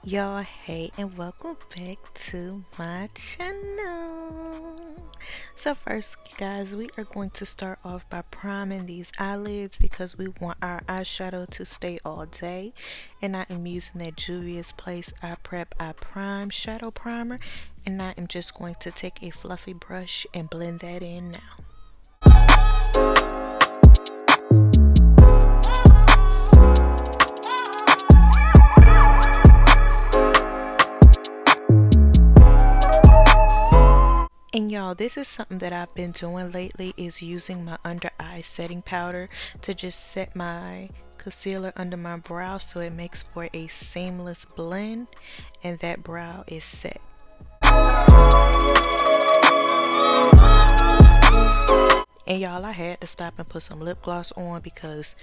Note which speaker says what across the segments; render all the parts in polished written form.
Speaker 1: Y'all, hey, and welcome back to my channel. So first, you guys, we are going to start off by priming these eyelids because we want our eyeshadow to stay all day. And I am using that Juvia's Place Eye Prep Eye Prime Shadow Primer. And I am just going to take a fluffy brush and blend that in now. And y'all, this is something that I've been doing lately, is using my under eye setting powder to just set my concealer under my brow so it makes for a seamless blend and that brow is set. And y'all, I had to stop and put some lip gloss on because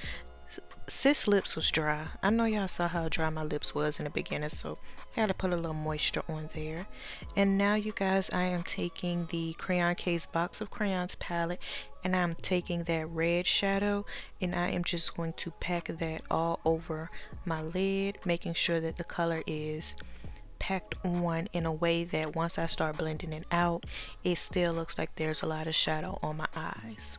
Speaker 1: sis lips was dry. I know y'all saw how dry my lips was in the beginning, so I had to put a little moisture on there. And now you guys, I am taking the Crayon Case Box of Crayons palette and I'm taking that red shadow and I am just going to pack that all over my lid, making sure that the color is packed on in a way that once I start blending it out, it still looks like there's a lot of shadow on my eyes.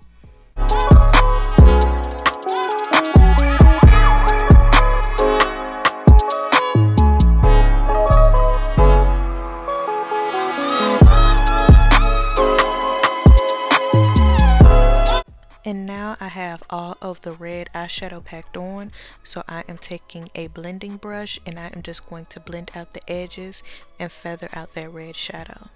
Speaker 1: And now I have all of the red eyeshadow packed on, so I am taking a blending brush and I am just going to blend out the edges and feather out that red shadow.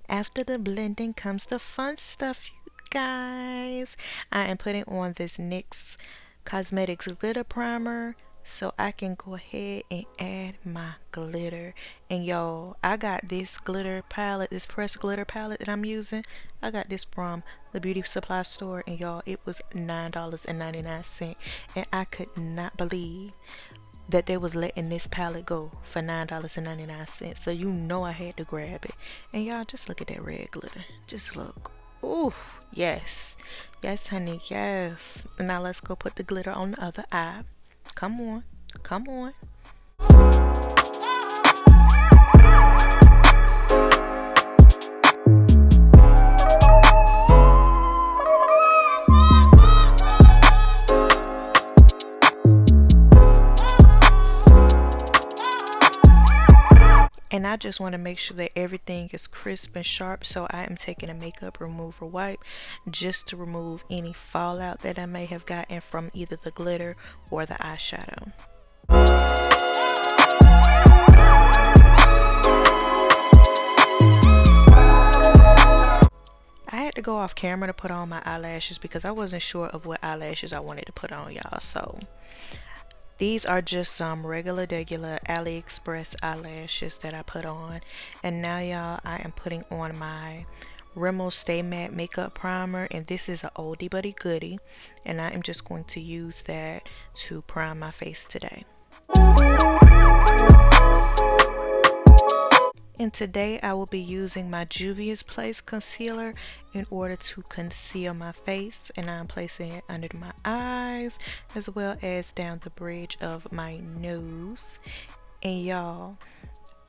Speaker 1: After the blending comes the fun stuff, you guys. I am putting on this NYX Cosmetics glitter primer so I can go ahead and add my glitter. And y'all, I got this glitter palette, this pressed glitter palette that I'm using. I got this from the beauty supply store, and y'all, it was $9.99, and I could not believe that they was letting this palette go for $9.99. So you know I had to grab it. And y'all, just look at that red glitter. Just look. Ooh, yes. Yes, honey, yes. Now let's go put the glitter on the other eye. Come on. Come on. And I just want to make sure that everything is crisp and sharp, so I am taking a makeup remover wipe just to remove any fallout that I may have gotten from either the glitter or the eyeshadow. I had to go off camera to put on my eyelashes because I wasn't sure of what eyelashes I wanted to put on, y'all. So these are just some regular AliExpress eyelashes that I put on. And now, y'all, I am putting on my Rimmel Stay Matte Makeup Primer. And this is an oldie but a goodie. And I am just going to use that to prime my face today. And today I will be using my Juvia's Place concealer in order to conceal my face, and I'm placing it under my eyes as well as down the bridge of my nose. And y'all,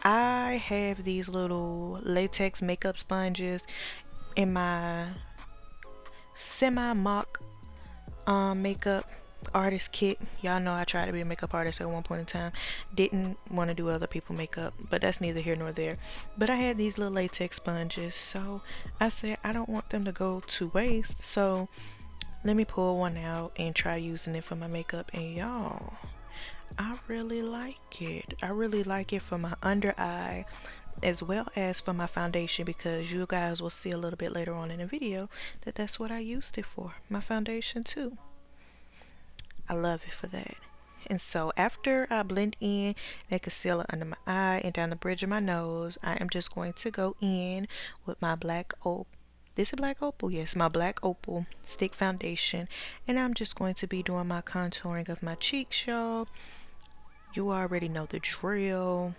Speaker 1: I have these little latex makeup sponges in my semi-mock makeup artist kit. Y'all know I tried to be a makeup artist at one point in time. Didn't want to do other people's makeup, but that's neither here nor there. But I had these little latex sponges, so I said I don't want them to go to waste, so let me pull one out and try using it for my makeup. And y'all, I really like it. I really like it for my under eye as well as for my foundation, because you guys will see a little bit later on in the video that that's what I used it for, my foundation too. I love it for that. And so after I blend in that concealer under my eye and down the bridge of my nose, I am just going to go in with my black This is black opal, yes, my black opal stick foundation. And I'm just going to be doing my contouring of my cheeks, y'all. You already know the drill.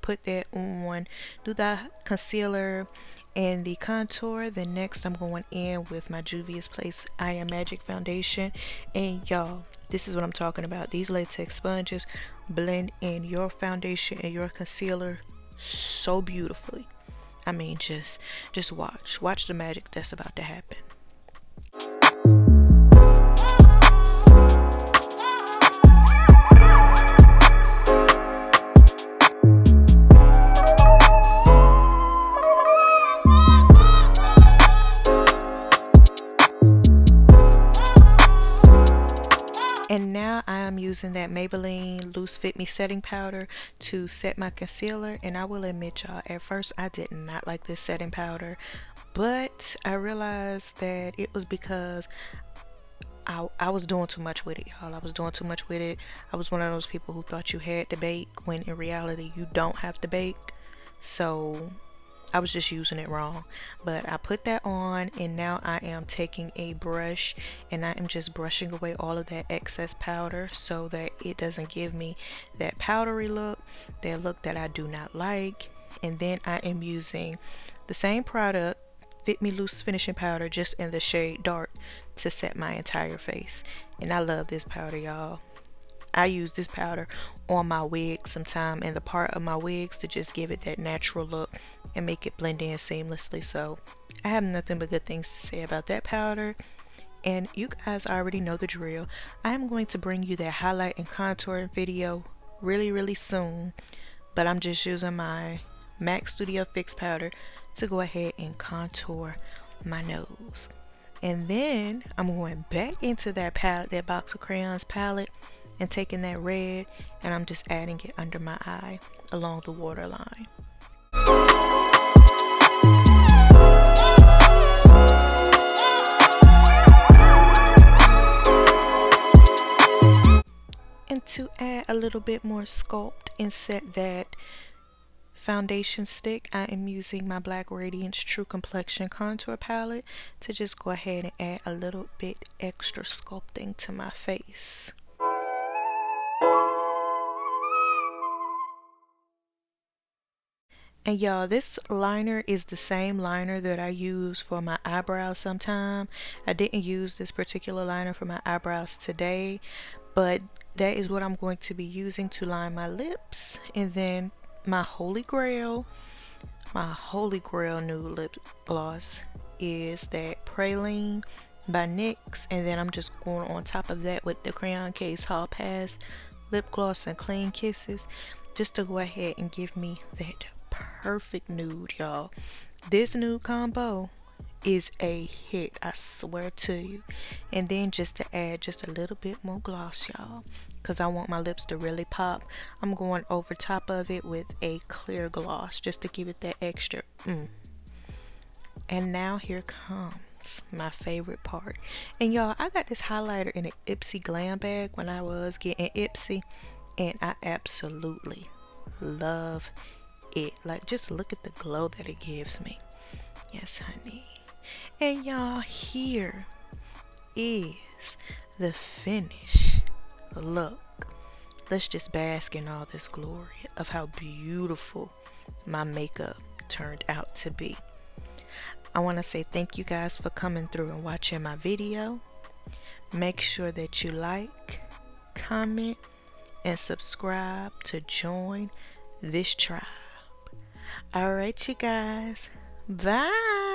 Speaker 1: Put that on, do the concealer and the contour. Then next I'm going in with my Juvia's Place I Am Magic foundation. And y'all, this is what I'm talking about. These latex sponges blend in your foundation and your concealer so beautifully. I mean, just watch the magic that's about to happen. And now I am using that Maybelline Loose Fit Me setting powder to set my concealer. And I will admit, y'all, at first I did not like this setting powder, but I realized that it was because I was doing too much with it, y'all. I was doing too much with it. I was one of those people who thought you had to bake when in reality you don't have to bake. So I was just using it wrong. But I put that on, and now I am taking a brush and I am just brushing away all of that excess powder so that it doesn't give me that powdery look, that look that I do not like. And then I am using the same product, Fit Me Loose Finishing Powder, just in the shade Dark, to set my entire face. And I love this powder, y'all. I use this powder on my wig sometime, and the part of my wigs, to just give it that natural look and make it blend in seamlessly. So I have nothing but good things to say about that powder. And you guys already know the drill. I am going to bring you that highlight and contouring video really soon, but I'm just using my MAC Studio Fix powder to go ahead and contour my nose. And then I'm going back into that palette, that box of crayons palette, and taking that red, and I'm just adding it under my eye along the waterline. And to add a little bit more sculpt and set that foundation stick, I am using my black Radiance True Complexion contour palette to just go ahead and add a little bit extra sculpting to my face. And y'all, this liner is the same liner that I use for my eyebrows sometime. I didn't use this particular liner for my eyebrows today, but that is what I'm going to be using to line my lips. And then my holy grail nude lip gloss is that Praline by NYX. And then I'm just going on top of that with the Crayon Case Hall Pass lip gloss and Clean Kisses, just to go ahead and give me that perfect nude, y'all. This nude combo is a hit, I swear to you. And then just to add just a little bit more gloss, y'all, because I want my lips to really pop, I'm going over top of it with a clear gloss just to give it that extra And now here comes my favorite part. And y'all, I got this highlighter in an Ipsy Glam bag when I was getting Ipsy, and I absolutely love it. Like, just look at the glow that it gives me. Yes, honey. And y'all, here is the finish look. Let's just bask in all this glory of how beautiful my makeup turned out to be. I want to say thank you guys for coming through and watching my video. Make sure that you like, comment, and subscribe to join this tribe. Alright, you guys. Bye.